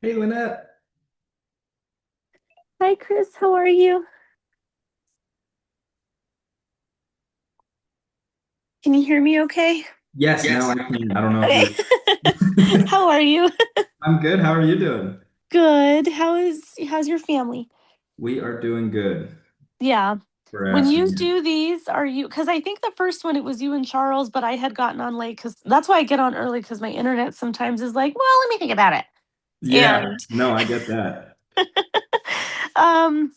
Hey, Lynette. Hi, Chris. How are you? Can you hear me okay? Yes, now Yes. I can. I don't know if Okay. you're. How are you? I'm good. How are you doing? Good. How's your family? We are doing good Yeah. for When you asking. do these, are you, because I think the first one it was you and Charles, but I had gotten on late because that's why I get on early because my internet sometimes is like, well, let me think about it. Yeah, And no, I get that. um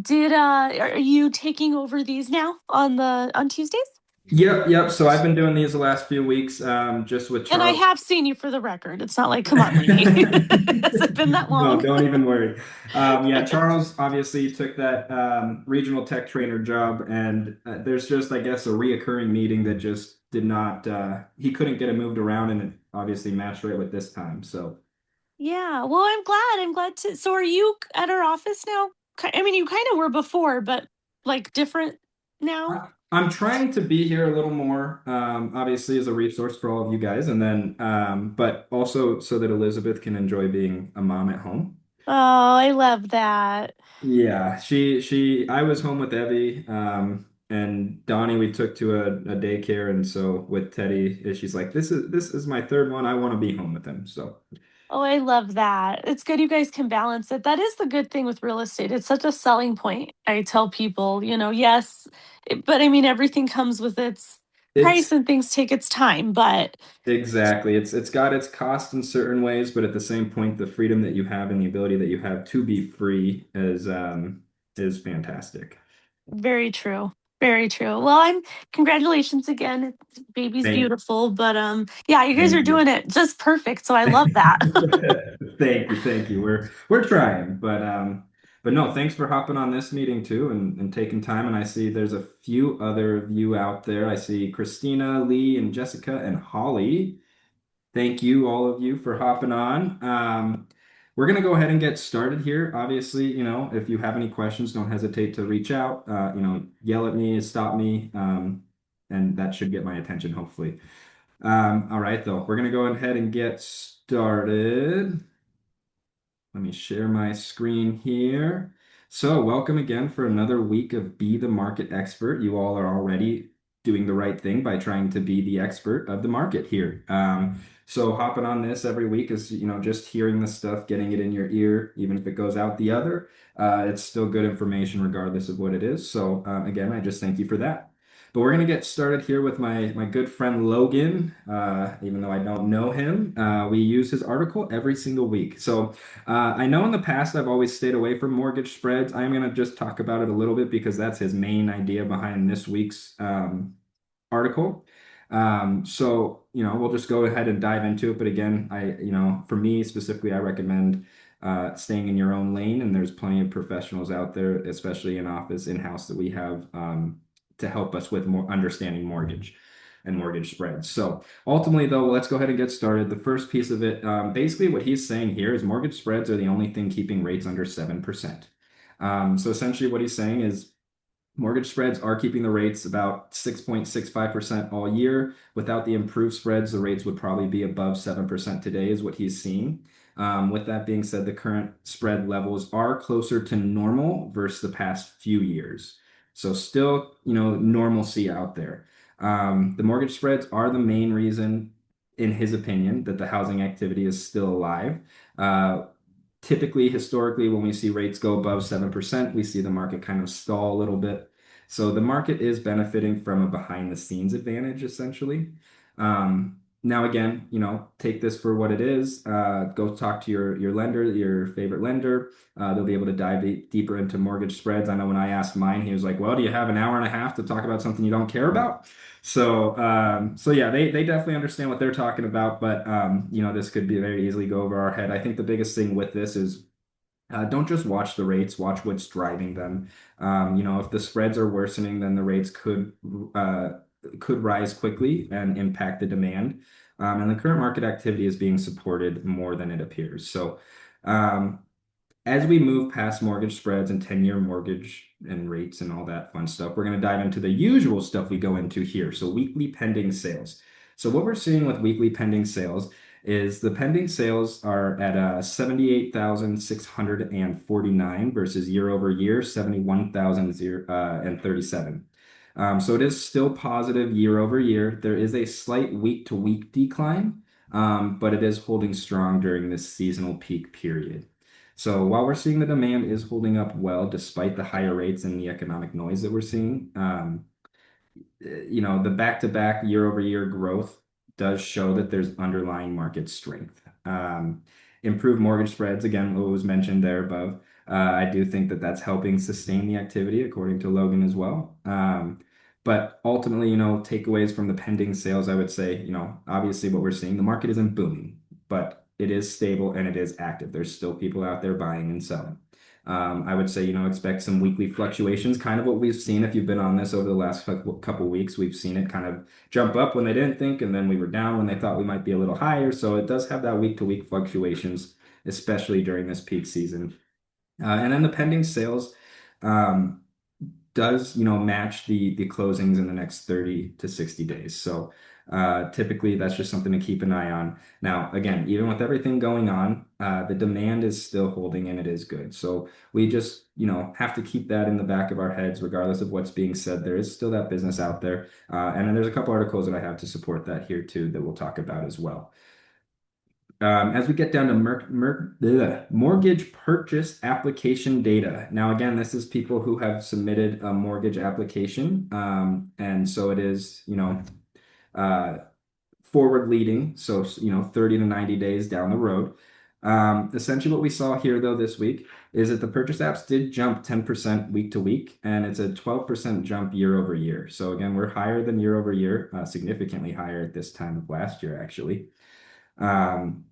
did are you taking over these now on Tuesdays? Yep, yep. So I've been doing these the last few weeks, just with And I Charles. have seen you for the record. It's not like, come on, lady. Has it been that No, long? don't even worry. Yeah, Charles obviously took that regional tech trainer job, and there's just, I guess, a reoccurring meeting that just did not. He couldn't get it moved around, and it obviously matched right with this time. So. Yeah, well, I'm glad. I'm glad to. So, are you at our office now? I mean, you kind of were before, but like different now. I'm trying to be here a little more, obviously as a resource for all of you guys, and then, but also so that Elizabeth can enjoy being a mom at home. Oh, I love that. Yeah, I was home with Evie, and Donnie we took to a daycare, and so with Teddy, she's like, this is my third one. I want to be home with him. So Oh, I love that. It's good you guys can balance it. That is the good thing with real estate. It's such a selling point. I tell people, yes, but I mean, everything comes with its price it's and things take its time, but exactly it's got its cost in certain ways, but at the same point, the freedom that you have and the ability that you have to be free is fantastic. very true. Very true. Well, congratulations again. Baby's Thank, beautiful, but yeah, you guys are thank you. doing it just perfect. So I love that. Thank you, thank you. We're trying, but no, thanks for hopping on this meeting too and taking time. And I see there's a few other of you out there. I see Christina, Lee, and Jessica and Holly. Thank you, all of you, for hopping on. We're gonna go ahead and get started here. Obviously, if you have any questions, don't hesitate to reach out. Yell at me, stop me, and that should get my attention, hopefully. All right, though, we're gonna go ahead and get started. Let me share my screen here. So, welcome again for another week of Be the Market Expert. You all are already doing the right thing by trying to be the expert of the market here. So, hopping on this every week is, just hearing the stuff, getting it in your ear, even if it goes out the other. It's still good information regardless of what it is. So, again, I just thank you for that. But we're gonna get started here with my good friend Logan. Even though I don't know him, we use his article every single week. So I know in the past I've always stayed away from mortgage spreads. I'm going to just talk about it a little bit because that's his main idea behind this week's article. So, we'll just go ahead and dive into it. But again, for me specifically, I recommend staying in your own lane. And there's plenty of professionals out there, especially in office, in-house, that we have to help us with more understanding mortgage and mortgage spreads. So ultimately, though, let's go ahead and get started. The first piece of it, basically, what he's saying here is mortgage spreads are the only thing keeping rates under 7%. So essentially, what he's saying is mortgage spreads are keeping the rates about 6.65% all year. Without the improved spreads, the rates would probably be above 7% today, is what he's seeing. With that being said, the current spread levels are closer to normal versus the past few years. So still, normalcy out there. The mortgage spreads are the main reason, in his opinion, that the housing activity is still alive. Uh, Typically, historically, when we see rates go above 7%, we see the market kind of stall a little bit. So the market is benefiting from a behind the scenes advantage, essentially. Now, again, take this for what it is. Go talk to your lender, your favorite lender. They'll be able to dive deeper into mortgage spreads. I know when I asked mine, he was like, "Well, do you have an hour and a half to talk about something you don't care about?" So yeah, they definitely understand what they're talking about, but this could be very easily go over our head. I think the biggest thing with this is don't just watch the rates, watch what's driving them. If the spreads are worsening, then the rates could rise quickly and impact the demand. And the current market activity is being supported more than it appears. So, um, as we move past mortgage spreads and 10-year mortgage and rates and all that fun stuff, we're going to dive into the usual stuff we go into here. So, weekly pending sales. So, what we're seeing with weekly pending sales is the pending sales are at 78,649 versus year over year 71,037. So it is still positive year over year. There is a slight week to week decline, but it is holding strong during this seasonal peak period. So while we're seeing the demand is holding up well despite the higher rates and the economic noise that we're seeing, the back-to-back year-over-year growth does show that there's underlying market strength. Improved mortgage spreads, again, what was mentioned there above. I do think that that's helping sustain the activity, according to Logan as well. But ultimately, takeaways from the pending sales, I would say, obviously what we're seeing, the market isn't booming, but it is stable and it is active. There's still people out there buying and selling. I would say, expect some weekly fluctuations, kind of what we've seen if you've been on this over the last couple weeks. We've seen it kind of jump up when they didn't think, and then we were down when they thought we might be a little higher. So it does have that week to week fluctuations, especially during this peak season. And then the pending sales um, does, match the closings in the next 30 to 60 days. So typically that's just something to keep an eye on. Now, again, even with everything going on, the demand is still holding and it is good. So we just, have to keep that in the back of our heads, regardless of what's being said. There is still that business out there. And then there's a couple articles that I have to support that here too that we'll talk about as well. As we get down to mortgage purchase application data. Now, again, this is people who have submitted a mortgage application. And so it is, uh, forward leading. So, 30 to 90 days down the road. Essentially, what we saw here, though, this week is that the purchase apps did jump 10% week to week, and it's a 12% jump year over year. So, again, we're higher than year over year, significantly higher at this time of last year, actually. Um,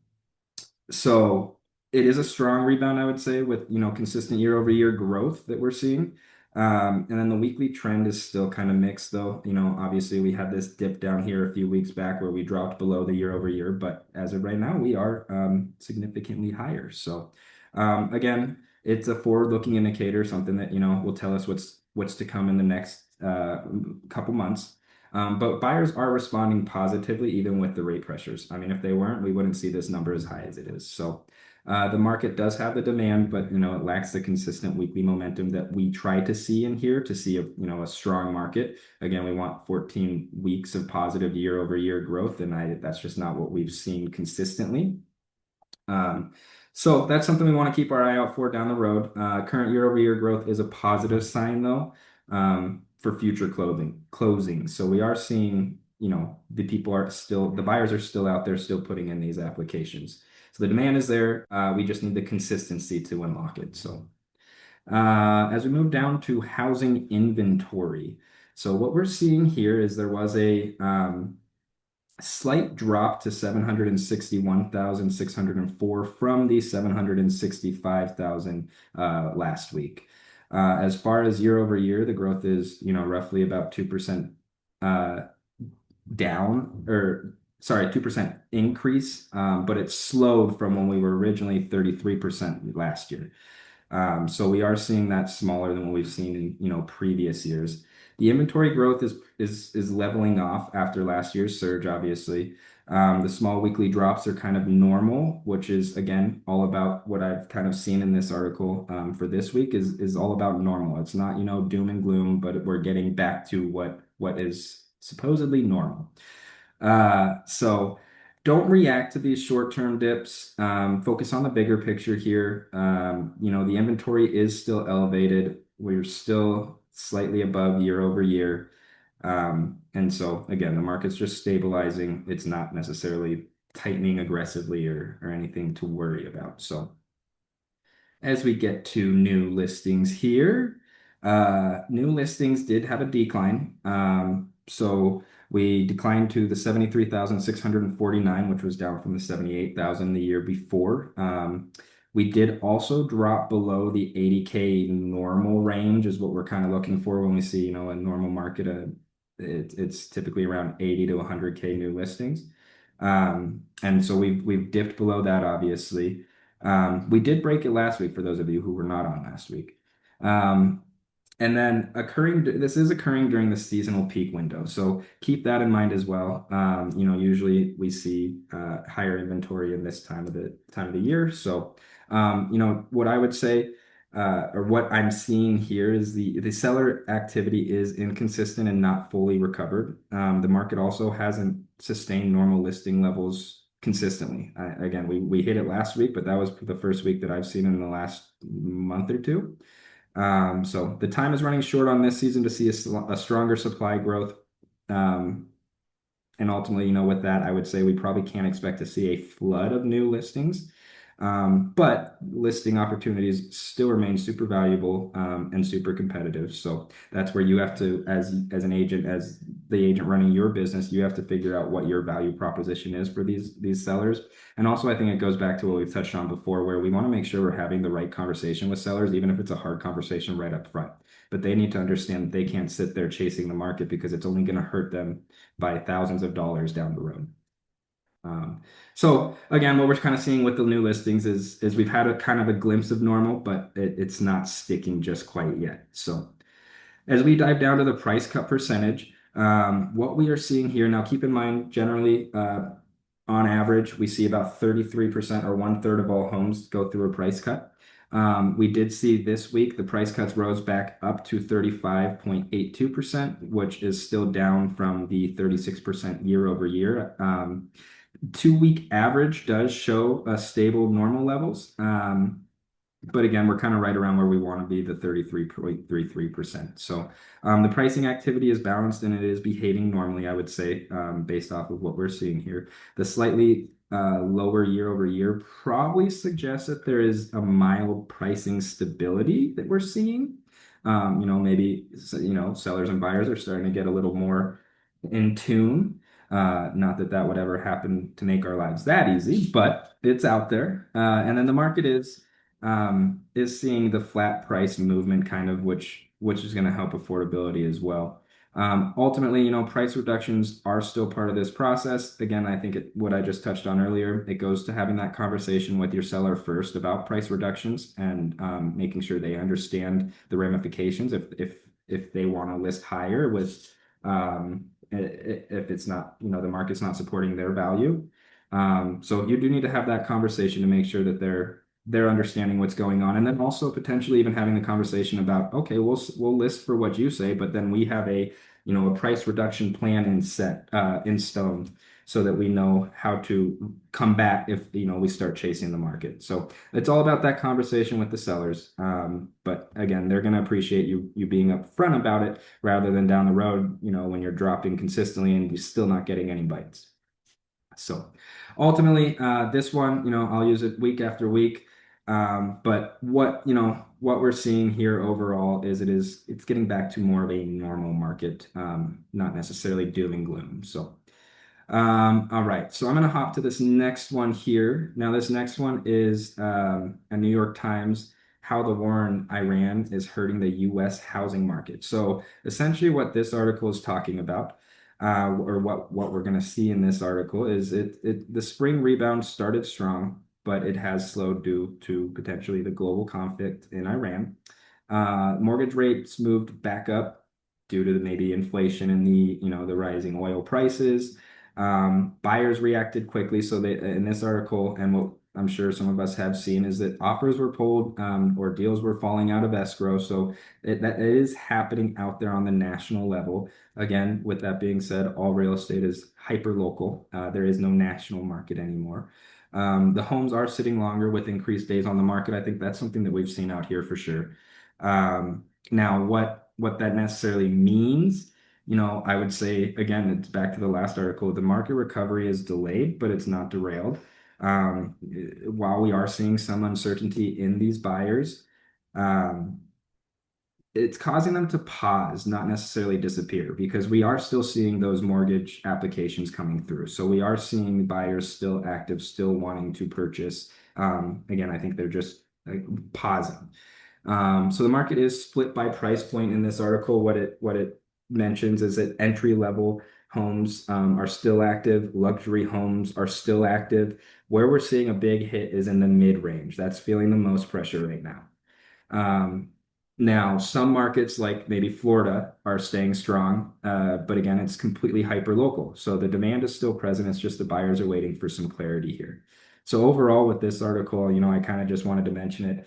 so it is a strong rebound, I would say, with consistent year over year growth that we're seeing. And then the weekly trend is still kind of mixed, though. Obviously we had this dip down here a few weeks back where we dropped below the year over year, but as of right now, we are significantly higher. So again, it's a forward-looking indicator, something that will tell us what's to come in the next couple months. But buyers are responding positively even with the rate pressures. I mean, if they weren't, we wouldn't see this number as high as it is. So the market does have the demand, but it lacks the consistent weekly momentum that we try to see in here to see a strong market. Again, we want 14 weeks of positive year over year growth, and that's just not what we've seen consistently. Um, so that's something we want to keep our eye out for down the road. Current year over year growth is a positive sign, though, for future closings. So we are seeing, the buyers are still out there, still putting in these applications. So the demand is there. We just need the consistency to unlock it. So as we move down to housing inventory. So what we're seeing here is there was a slight drop to 761,604 from the 765,000 last week. As far as year over year, the growth is, roughly about 2% uh, down, or sorry, 2% increase, but it slowed from when we were originally 33% last year. So we are seeing that smaller than what we've seen in, previous years. The inventory growth is leveling off after last year's surge, obviously. The small weekly drops are kind of normal, which is again all about what I've kind of seen in this article for this week is all about normal. It's not, doom and gloom, but we're getting back to what is supposedly normal. So don't react to these short-term dips. Focus on the bigger picture here. The inventory is still elevated. We're still slightly above year over year. And so again, the market's just stabilizing. It's not necessarily tightening aggressively or anything to worry about. So as we get to new listings here, new listings did have a decline. So we declined to the 73,649, which was down from the 78,000 the year before. We did also drop below the 80K normal range is what we're kind of looking for when we see, a normal market. It's typically around 80 to 100K new listings. And so we've dipped below that, obviously. We did break it last week for those of you who were not on last week. Um, And then this is occurring during the seasonal peak window. So keep that in mind as well. Usually we see higher inventory in this time of the year. So, what I would say, or what I'm seeing here is the seller activity is inconsistent and not fully recovered. The market also hasn't sustained normal listing levels consistently. Again, we hit it last week, but that was the first week that I've seen in the last month or two. So the time is running short on this season to see a stronger supply growth. Um, and ultimately, with that, I would say we probably can't expect to see a flood of new listings. But listing opportunities still remain super valuable and super competitive. So that's where you have to, as an agent, as the agent running your business, you have to figure out what your value proposition is for these sellers. And also, I think it goes back to what we've touched on before, where we want to make sure we're having the right conversation with sellers, even if it's a hard conversation right up front. But they need to understand that they can't sit there chasing the market because it's only going to hurt them by thousands of dollars down the road. So again, what we're kind of seeing with the new listings is we've had a kind of a glimpse of normal, but it's not sticking just quite yet. So as we dive down to the price cut percentage, what we are seeing here now, keep in mind, generally, on average, we see about 33% or one third of all homes go through a price cut. We did see this week the price cuts rose back up to 35.82%, which is still down from the 36% year over year. 2 week average does show a stable normal levels. But again, we're kind of right around where we want to be, the 33.33%. So the pricing activity is balanced and it is behaving normally, I would say, based off of what we're seeing here. The slightly lower year over year probably suggests that there is a mild pricing stability that we're seeing. Maybe, sellers and buyers are starting to get a little more in tune. Not that that would ever happen to make our lives that easy, but it's out there. And then the market is seeing the flat price movement kind of, which is going to help affordability as well. Ultimately, price reductions are still part of this process. Again, I think what I just touched on earlier, it goes to having that conversation with your seller first about price reductions and making sure they understand the ramifications if they want to list higher with if it's not, the market's not supporting their value. So you do need to have that conversation to make sure that they're understanding what's going on, and then also potentially even having the conversation about, okay, we'll list for what you say, but then we have a price reduction plan in stone, so that we know how to come back if we start chasing the market. So it's all about that conversation with the sellers. But again, they're going to appreciate you being upfront about it rather than down the road, when you're dropping consistently and you're still not getting any bites. So ultimately, this one, I'll use it week after week. But what we're seeing here overall is it's getting back to more of a normal market, not necessarily doom and gloom. So, all right. So I'm going to hop to this next one here. Now, this next one is a New York Times, how the war in Iran is hurting the U.S. housing market. So essentially what this article is talking about, or what we're going to see in this article is the spring rebound started strong, but it has slowed due to potentially the global conflict in Iran. Mortgage rates moved back up due to maybe inflation and the rising oil prices. Buyers reacted quickly. So they, in this article, and what I'm sure some of us have seen, is that offers were pulled, or deals were falling out of escrow. So that is happening out there on the national level. Again, with that being said, all real estate is hyper local. There is no national market anymore. The homes are sitting longer with increased days on the market. I think that's something that we've seen out here for sure. Now, what that necessarily means, I would say, again, it's back to the last article. The market recovery is delayed, but it's not derailed. Um, while we are seeing some uncertainty in these buyers, um, it's causing them to pause, not necessarily disappear, because we are still seeing those mortgage applications coming through. So we are seeing buyers still active, still wanting to purchase. Again, I think they're just like pausing. So the market is split by price point in this article. What it mentions is that entry level homes are still active, luxury homes are still active. Where we're seeing a big hit is in the mid range. That's feeling the most pressure right now. Um, Now, some markets like maybe Florida are staying strong, but again, it's completely hyper local. So the demand is still present. It's just the buyers are waiting for some clarity here. So overall, with this article, I kind of just wanted to mention it,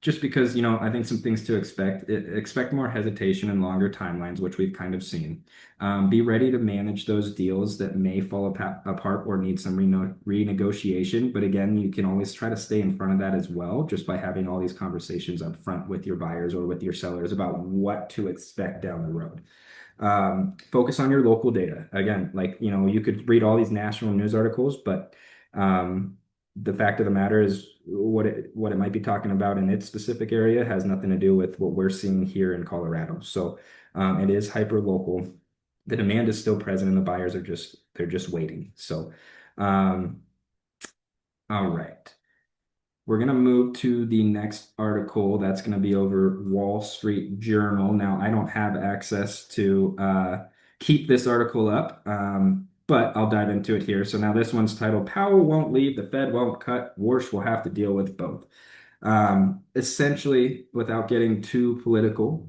just because I think some things to expect. Expect more hesitation and longer timelines, which we've kind of seen. Be ready to manage those deals that may fall apart or need some renegotiation. But again, you can always try to stay in front of that as well, just by having all these conversations up front with your buyers or with your sellers about what to expect down the road. Focus on your local data. Again, like, you could read all these national news articles, but the fact of the matter is what it might be talking about in its specific area has nothing to do with what we're seeing here in Colorado. So it is hyper local. The demand is still present and the buyers are just waiting. So um, all right. We're going to move to the next article. That's going to be over Wall Street Journal. Now, I don't have access to keep this article up, but I'll dive into it here. So now this one's titled Powell Won't Leave, the Fed Won't Cut, Warsh Will Have to Deal with Both. Essentially, without getting too political,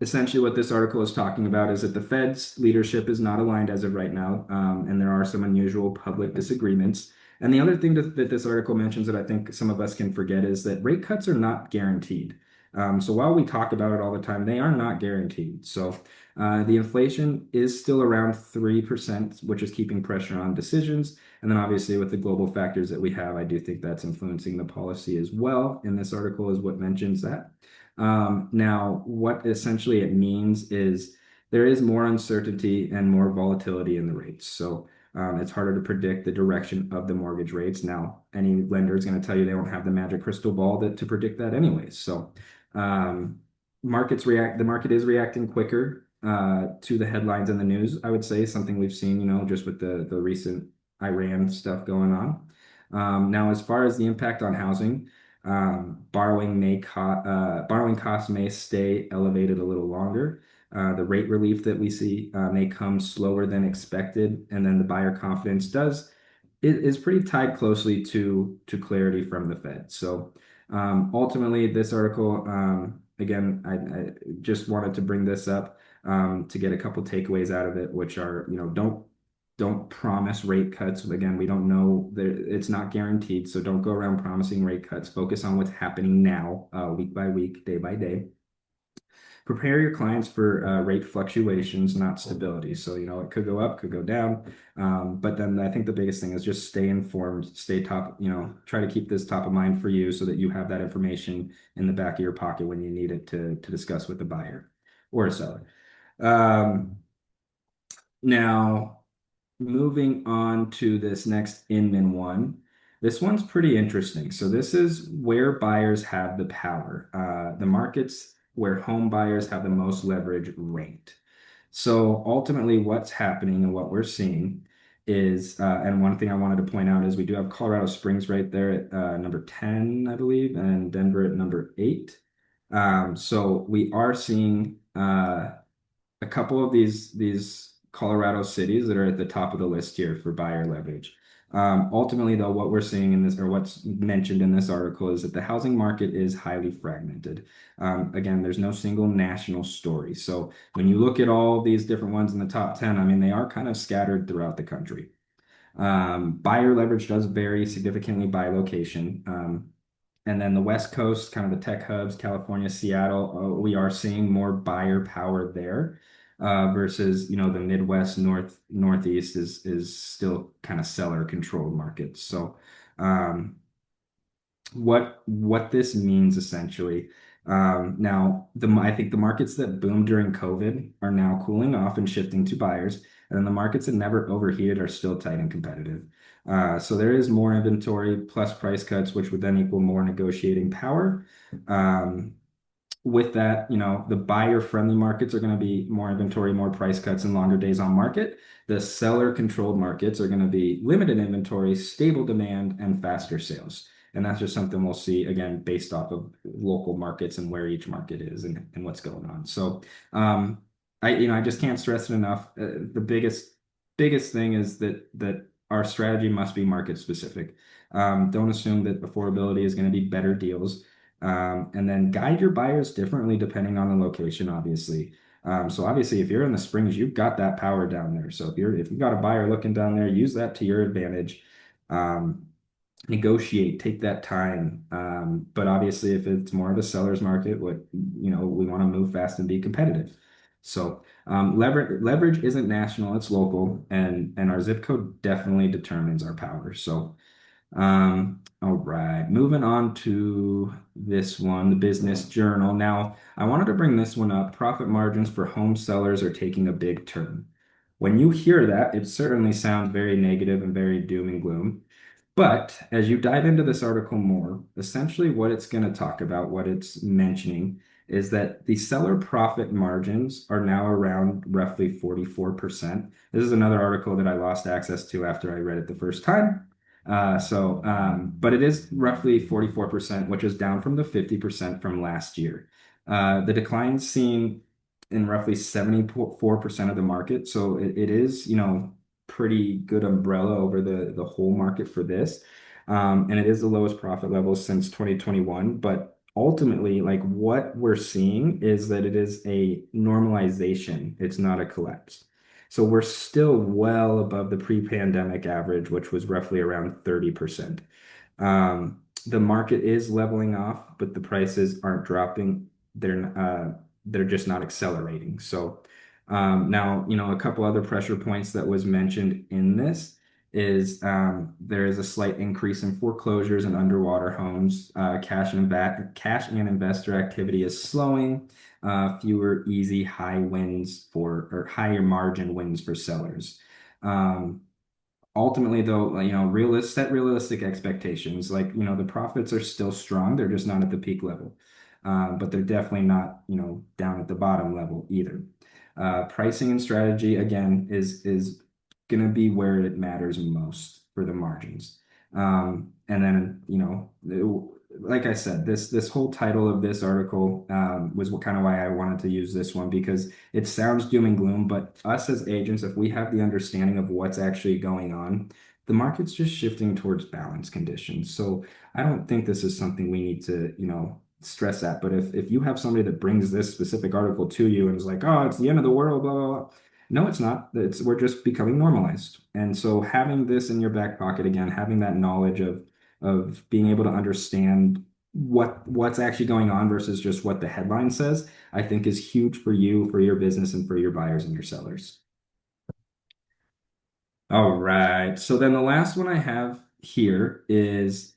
essentially what this article is talking about is that the Fed's leadership is not aligned as of right now, and there are some unusual public disagreements. And the other thing that this article mentions that I think some of us can forget is that rate cuts are not guaranteed. So while we talk about it all the time, they are not guaranteed. So the inflation is still around 3%, which is keeping pressure on decisions. And then obviously with the global factors that we have, I do think that's influencing the policy as well. And this article is what mentions that. Now, what essentially it means is there is more uncertainty and more volatility in the rates. So it's harder to predict the direction of the mortgage rates. Now, any lender is going to tell you they don't have the magic crystal ball to predict that anyways. So um, the market is reacting quicker to the headlines in the news, I would say, something we've seen, just with the recent Iran stuff going on. Now, as far as the impact on housing, borrowing costs may stay elevated a little longer. The rate relief that we see may come slower than expected, and then the buyer confidence does it is pretty tied closely to clarity from the Fed. So ultimately, this article, again, I just wanted to bring this up to get a couple takeaways out of it, which are, don't promise rate cuts. Again, we don't know it's not guaranteed. So don't go around promising rate cuts. Focus on what's happening now, week by week, day by day. Prepare your clients for rate fluctuations, not stability. So, it could go up, could go down. But then I think the biggest thing is just stay informed, stay top, try to keep this top of mind for you so that you have that information in the back of your pocket when you need it to discuss with the buyer or a seller. Um, Now, moving on to this next Inman one. This one's pretty interesting. So this is where buyers have the power. The markets where home buyers have the most leverage ranked. So ultimately, what's happening and what we're seeing is, and one thing I wanted to point out is we do have Colorado Springs right there at number 10, I believe, and Denver at number 8. So we are seeing a couple of these Colorado cities that are at the top of the list here for buyer leverage. Ultimately, though, what we're seeing in this, or what's mentioned in this article, is that the housing market is highly fragmented. Again, there's no single national story. So when you look at all these different ones in the top 10, I mean, they are kind of scattered throughout the country. Buyer leverage does vary significantly by location. And then the West Coast, kind of the tech hubs, California, Seattle, we are seeing more buyer power there versus, the Midwest, Northeast is still kind of seller controlled markets. So um, what this means essentially. Now, I think the markets that boomed during COVID are now cooling off and shifting to buyers, and then the markets that never overheated are still tight and competitive. So there is more inventory plus price cuts, which would then equal more negotiating power. Um, with that, the buyer-friendly markets are going to be more inventory, more price cuts, and longer days on market. The seller-controlled markets are going to be limited inventory, stable demand, and faster sales. And that's just something we'll see again based off of local markets and where each market is and what's going on. So I just can't stress it enough. The biggest thing is that our strategy must be market specific. Don't assume that affordability is going to be better deals. And then guide your buyers differently depending on the location, obviously. So obviously, if you're in the Springs, you've got that power down there. So if you've got a buyer looking down there, use that to your advantage. Um, Negotiate, take that time. But obviously, if it's more of a seller's market, we want to move fast and be competitive. So leverage isn't national, it's local, and our zip code definitely determines our power. So all right, moving on to this one, the business journal. Now, I wanted to bring this one up. Profit margins for home sellers are taking a big turn. When you hear that, it certainly sounds very negative and very doom and gloom. But as you dive into this article more, essentially what it's going to talk about, what it's mentioning, is that the seller profit margins are now around roughly 44%. This is another article that I lost access to after I read it the first time. But it is roughly 44%, which is down from the 50% from last year. The decline seen in roughly 74% of the market. So it is, pretty good umbrella over the whole market for this. And it is the lowest profit level since 2021. But ultimately, like what we're seeing is that it is a normalization. It's not a collapse. So we're still well above the pre-pandemic average, which was roughly around 30%. The market is leveling off, but the prices aren't dropping. They're just not accelerating. So now, a couple other pressure points that was mentioned in this is there is a slight increase in foreclosures and underwater homes. Cash and investor activity is slowing. Fewer easy high wins for or higher margin wins for sellers. Um, Ultimately though, like, set realistic expectations. Like, the profits are still strong, they're just not at the peak level. But they're definitely not, down at the bottom level either. Pricing and strategy again is going to be where it matters most for the margins. And then, like I said, this whole title of this article was what kind of why I wanted to use this one, because it sounds doom and gloom, but us as agents, if we have the understanding of what's actually going on, the market's just shifting towards balance conditions. So I don't think this is something we need to, stress at. But if you have somebody that brings this specific article to you and is like, oh, it's the end of the world, blah, blah, blah. No, it's not. We're just becoming normalized. And so having this in your back pocket again, having that knowledge of being able to understand what's actually going on versus just what the headline says, I think is huge for you, for your business, and for your buyers and your sellers. All right. So then the last one I have here is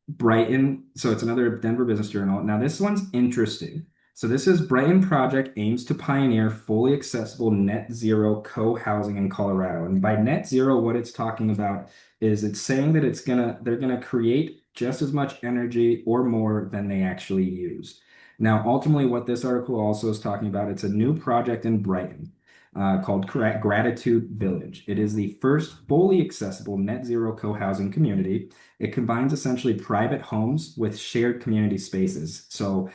Brighton. So it's another Denver Business Journal. Now this one's interesting. So this is Brighton project aims to pioneer fully accessible net zero co-housing in Colorado. And by net zero, what it's talking about is it's saying that they're gonna create just as much energy or more than they actually use. Now, ultimately, what this article also is talking about, it's a new project in Brighton called Gratitude Village. It is the first fully accessible net zero co-housing community. It combines essentially private homes with shared community spaces. So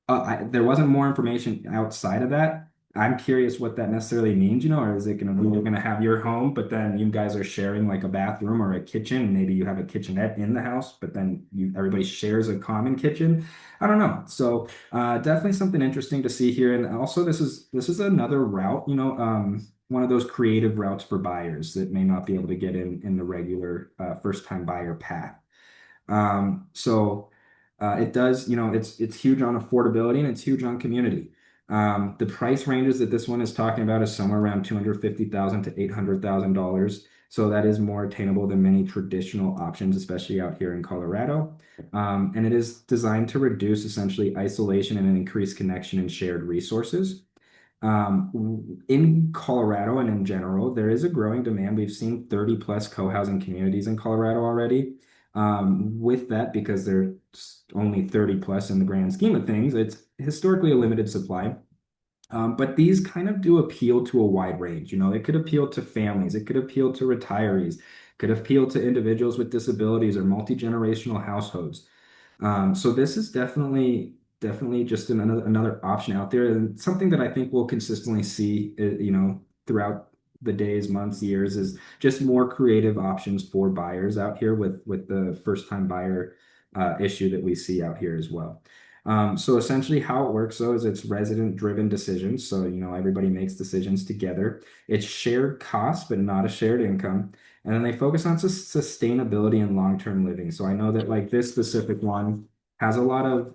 there wasn't more information outside of that. I'm curious what that necessarily means, or is it going to be you're going to have your home, but then you guys are sharing like a bathroom or a kitchen? Maybe you have a kitchenette in the house, but then everybody shares a common kitchen. I don't know. So definitely something interesting to see here. And also, this is another route, one of those creative routes for buyers that may not be able to get in the regular first time buyer path. It does, it's huge on affordability and it's huge on community. The price ranges that this one is talking about is somewhere around $250,000 to $800,000. So that is more attainable than many traditional options, especially out here in Colorado. And it is designed to reduce essentially isolation and increase connection and shared resources. In Colorado and in general, there is a growing demand. We've seen 30 plus co-housing communities in Colorado already. With that, because they're only 30 plus in the grand scheme of things, it's historically a limited supply. But these kind of do appeal to a wide range. It could appeal to families, it could appeal to retirees, could appeal to individuals with disabilities or multi-generational households. So this is definitely just another option out there, and something that I think we'll consistently see, throughout the days, months, years, is just more creative options for buyers out here with the first time buyer issue that we see out here as well. So essentially, how it works though is it's resident-driven decisions. So everybody makes decisions together. It's shared cost, but not a shared income. And then they focus on sustainability and long-term living. So I know that like this specific one has a lot of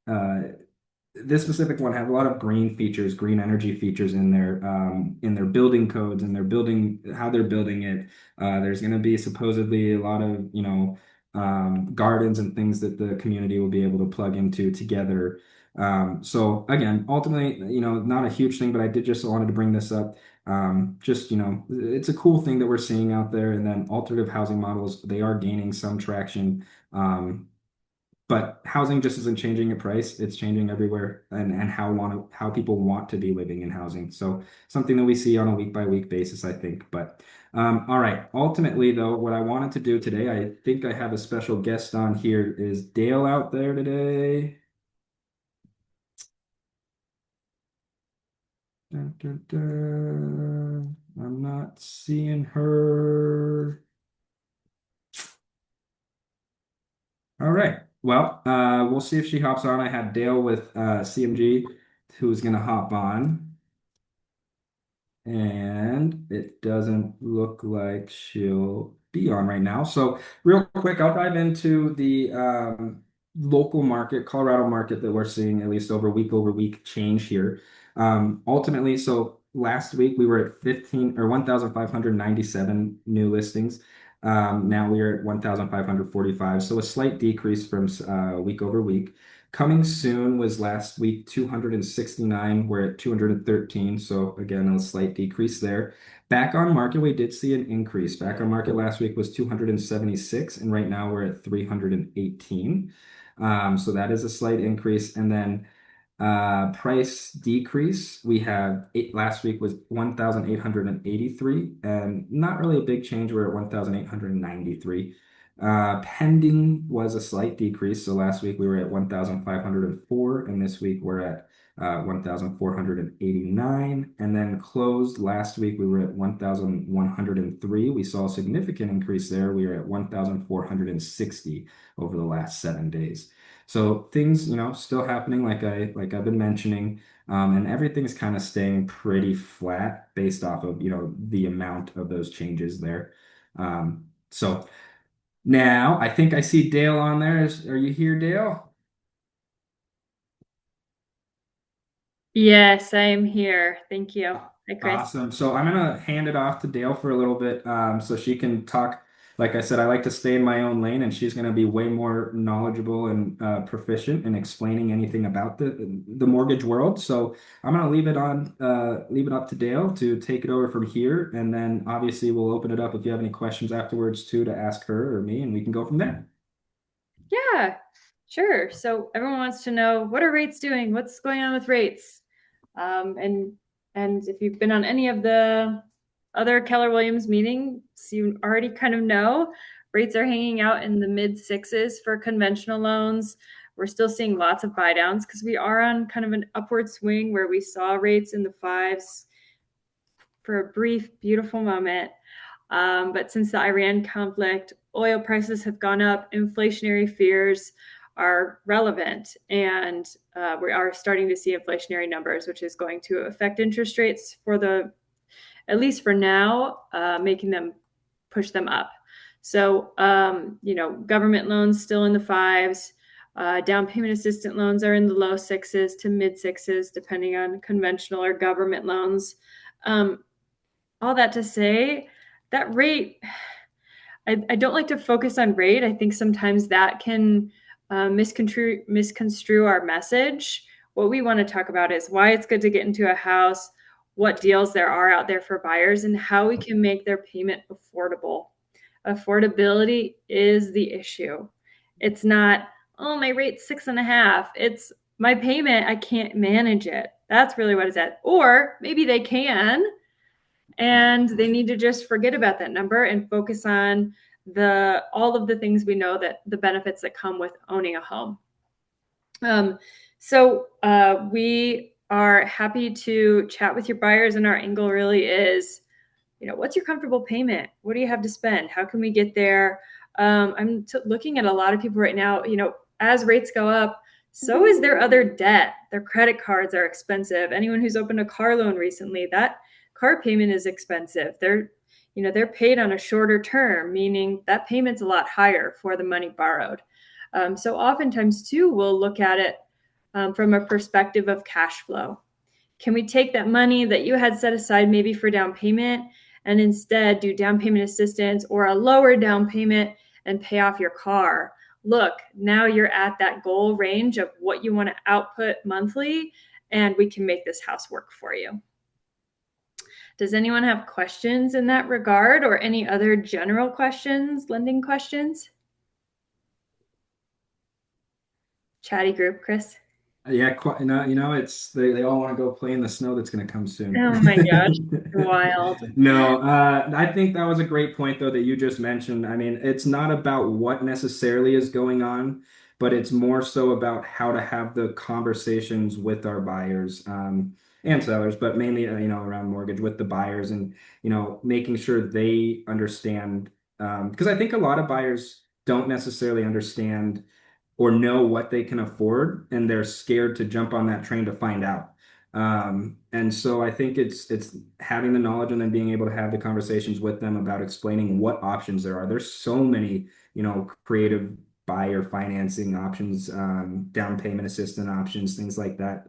uh, this specific one has a lot of green features, green energy features in their building codes and their building how they're building it. There's going to be supposedly a lot of gardens and things that the community will be able to plug into together. So again, ultimately, not a huge thing, but I did just wanted to bring this up. Just it's a cool thing that we're seeing out there. And then alternative housing models, they are gaining some traction. But housing just isn't changing in price. It's changing everywhere and how people want to be living in housing. So something that we see on a week by week basis, I think. But all right. Ultimately, though, what I wanted to do today, I think I have a special guest on here. Is Dale out there today? Dun, dun, dun. I'm not seeing her. All right. Well, we'll see if she hops on. I have Dale with CMG who's going to hop on. And it doesn't look like she'll be on right now. So, real quick, I'll dive into the local market, Colorado market that we're seeing at least over week change here. Ultimately, so last week we were at 15 or 1,597 new listings. Now we are at 1,545. So, a slight decrease from week over week. Coming soon was last week 269. We're at 213. So again, a slight decrease there. Back on market, we did see an increase. Back on market last week was 276, and right now we're at 318. So that is a slight increase. And then price decrease, we have last week was 1,883, and not really a big change. We're at 1,893. Pending was a slight decrease. So last week we were at 1,504, and this week we're at 1,489. And then closed last week we were at 1,103. We saw a significant increase there. We were at 1,460 over the last 7 days. So things, still happening like I've been mentioning, and everything's kind of staying pretty flat based off of the amount of those changes there. So now I think I see Dale on there. Are you here, Dale? Yes, I am here. Thank you. Hi, Chris. Awesome. So I'm gonna hand it off to Dale for a little bit, so she can talk. Like I said, I like to stay in my own lane, and she's gonna be way more knowledgeable and proficient in explaining anything about the mortgage world. So I'm gonna leave it up to Dale to take it over from here, and then obviously we'll open it up if you have any questions afterwards too to ask her or me, and we can go from there. Yeah, sure. So everyone wants to know, what are rates doing? What's going on with rates? Um, and and if you've been on any of the other Keller Williams meetings, you already kind of know rates are hanging out in the mid sixes for conventional loans. We're still seeing lots of buy downs because we are on kind of an upward swing where we saw rates in the fives for a brief, beautiful moment. But since the Iran conflict, oil prices have gone up, inflationary fears are relevant, and we are starting to see inflationary numbers, which is going to affect interest rates for at least for now, making them push them up. So, government loans still in the fives. Down payment assistant loans are in the low sixes to mid sixes, depending on conventional or government loans. Um, all that to say, that rate, I don't like to focus on rate. I think sometimes that can misconstrue our message. What we want to talk about is why it's good to get into a house, what deals there are out there for buyers, and how we can make their payment affordable. Affordability is the issue. It's not, oh, my rate's 6.5. It's my payment, I can't manage it. That's really what it's at. Or maybe they can, and they need to just forget about that number and focus on the all of the things we know, that the benefits that come with owning a home. We are happy to chat with your buyers, and our angle really is, what's your comfortable payment? What do you have to spend? How can we get there? looking at a lot of people right now, as rates go up, so is their other debt. Their credit cards are expensive. Anyone who's opened a car loan recently, that car payment is expensive. They're paid on a shorter term, meaning that payment's a lot higher for the money borrowed. So oftentimes too, we'll look at it from a perspective of cash flow. Can we take that money that you had set aside maybe for down payment and instead do down payment assistance or a lower down payment and pay off your car? Look, now you're at that goal range of what you want to output monthly, and we can make this house work for you. Does anyone have questions in that regard or any other general questions, lending questions? Chatty group, Chris. Yeah, quite, it's they all want to go play in the snow that's going to come soon. Oh my gosh, wild. No, I think that was a great point though that you just mentioned. I mean, it's not about what necessarily is going on, but it's more so about how to have the conversations with our buyers, and sellers, but mainly, around mortgage with the buyers and, making sure they understand, because I think a lot of buyers don't necessarily understand or know what they can afford, and they're scared to jump on that train to find out. And so I think it's having the knowledge and then being able to have the conversations with them about explaining what options there are. There's so many, creative buyer financing options, down payment assistant options, things like that.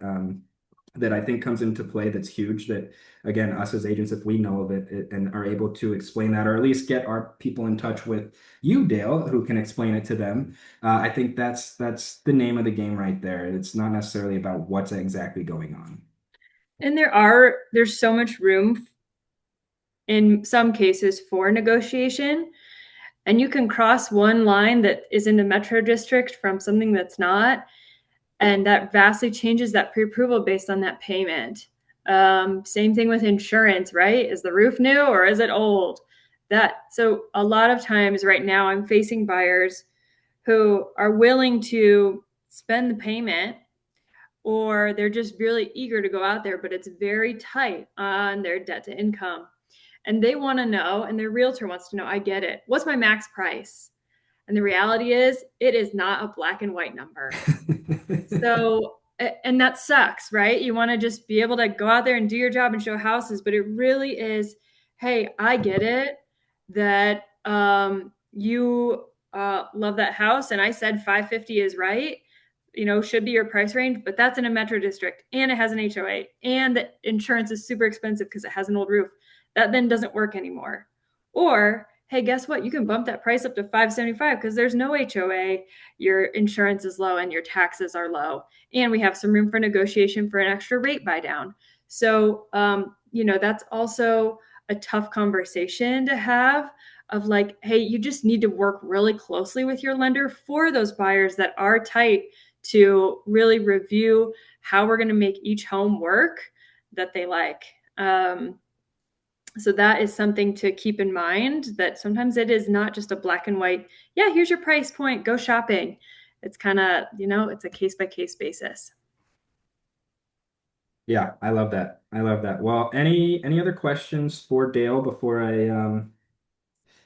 That I think comes into play that's huge that again us as agents, if we know of it and are able to explain that or at least get our people in touch with you, Dale, who can explain it to them. I think that's the name of the game right there. It's not necessarily about what's exactly going on. And there's so much room in some cases for negotiation. And you can cross one line that is in the metro district from something that's not. And that vastly changes that pre-approval based on that payment. Same thing with insurance, right? Is the roof new or is it old? So a lot of times right now I'm facing buyers who are willing to spend the payment or they're just really eager to go out there, but it's very tight on their debt to income. And they want to know, and their realtor wants to know, I get it. What's my max price? And the reality is, it is not a black and white number. So, and that sucks, right? You want to just be able to go out there and do your job and show houses, but it really is, hey, I get it that you love that house, and I said 550 is right. Should be your price range, but that's in a metro district and it has an HOA and the insurance is super expensive because it has an old roof. That then doesn't work anymore. Or, hey, guess what? You can bump that price up to 575 because there's no HOA, your insurance is low and your taxes are low. And we have some room for negotiation for an extra rate buy down. So, that's also a tough conversation to have of like, hey, you just need to work really closely with your lender for those buyers that are tight to really review how we're going to make each home work that they like. So that is something to keep in mind, that sometimes it is not just a black and white, yeah, here's your price point, go shopping. It's kind of, it's a case by case basis. Yeah, I love that. I love that. Well, any other questions for Dale before I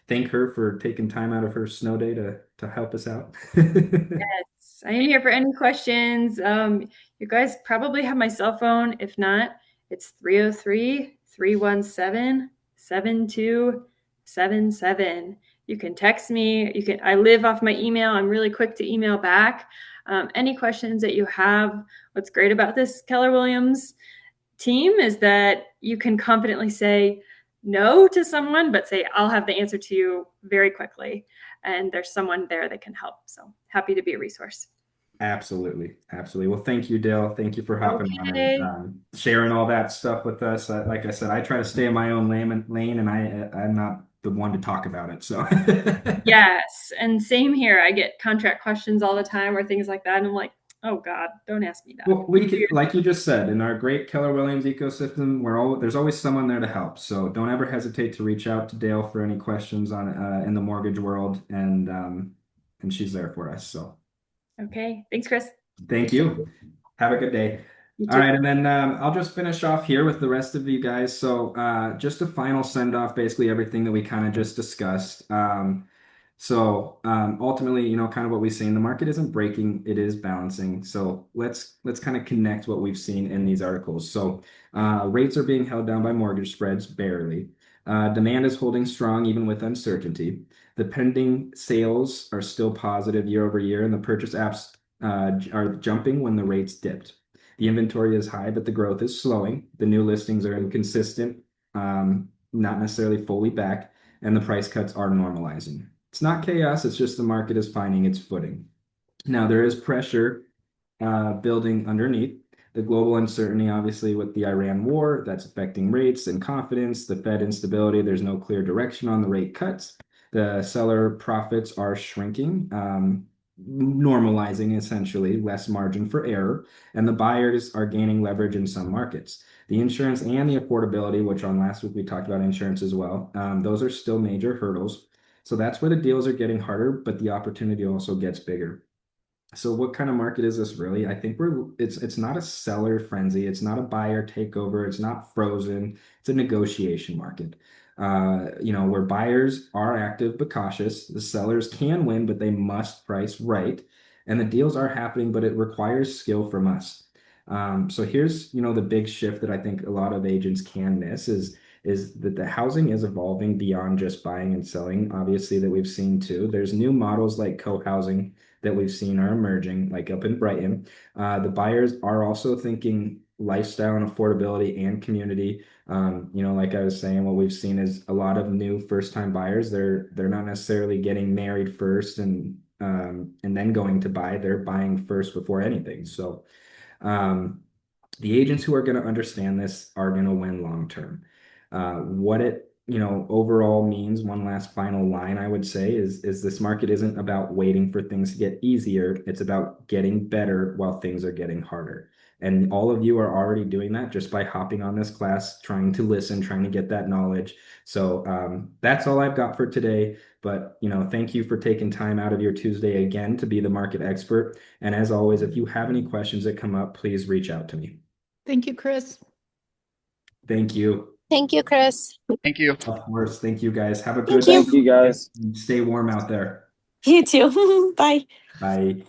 thank her for taking time out of her snow day to help us out? Yes, I am here for any questions. You guys probably have my cell phone. If not, it's 303-317-7277. You can text me. I live off my email. I'm really quick to email back. Any questions that you have. What's great about this Keller Williams team is that you can confidently say no to someone, but say, I'll have the answer to you very quickly. And there's someone there that can help. So happy to be a resource. Absolutely. Absolutely. Well, thank you, Dale. Thank you for hopping on Okay. and sharing all that stuff with us. Like I said, I try to stay in my own lane and I'm not the one to talk about it. So Yes. And same here. I get contract questions all the time or things like that. And I'm like, oh God, don't ask me that. well, we can, like you just said, in our great Keller Williams ecosystem, there's always someone there to help. So don't ever hesitate to reach out to Dale for any questions on in the mortgage world, and she's there for us. So Okay. Thanks, Chris. thank you. Have a good day. You All too. right, and then I'll just finish off here with the rest of you guys. So just a final send off, basically everything that we kind of just discussed. So ultimately, kind of what we've seen, the market isn't breaking, it is balancing. So let's kind of connect what we've seen in these articles. So rates are being held down by mortgage spreads, barely. Demand is holding strong even with uncertainty. The pending sales are still positive year over year, and the purchase apps are jumping when the rates dipped. The inventory is high, but the growth is slowing. The new listings are inconsistent, not necessarily fully back, and the price cuts are normalizing. It's not chaos, it's just the market is finding its footing. Now, there is pressure building underneath. The global uncertainty, obviously, with the Iran war, that's affecting rates and confidence, the Fed instability, there's no clear direction on the rate cuts. The seller profits are shrinking, normalizing essentially less margin for error, and the buyers are gaining leverage in some markets. The insurance and the affordability, which on last week we talked about insurance as well, those are still major hurdles. So that's where the deals are getting harder, but the opportunity also gets bigger. So what kind of market is this really? I think it's not a seller frenzy, it's not a buyer takeover, it's not frozen, it's a negotiation market. Where buyers are active but cautious, the sellers can win, but they must price right. And the deals are happening, but it requires skill from us. So here's, the big shift that I think a lot of agents can miss is that the housing is evolving beyond just buying and selling, obviously, that we've seen too. There's new models like co-housing that we've seen are emerging, like up in Brighton. The buyers are also thinking lifestyle and affordability and community. Like I was saying, what we've seen is a lot of new first-time buyers. They're not necessarily getting married first and then going to buy. They're buying first before anything. So the agents who are going to understand this are going to win long term. What it overall means, one last final line I would say is this market isn't about waiting for things to get easier. It's about getting better while things are getting harder. And all of you are already doing that just by hopping on this class, trying to listen, trying to get that knowledge. So that's all I've got for today. But thank you for taking time out of your Tuesday again to be the market expert. And as always, if you have any questions that come up, please reach out to me. Thank you, Chris. Thank you. Thank you, Chris. Thank you. Of course. Thank you guys. Have a Thank good you. Thank you, guys. Stay warm out there. You too. Bye. Bye.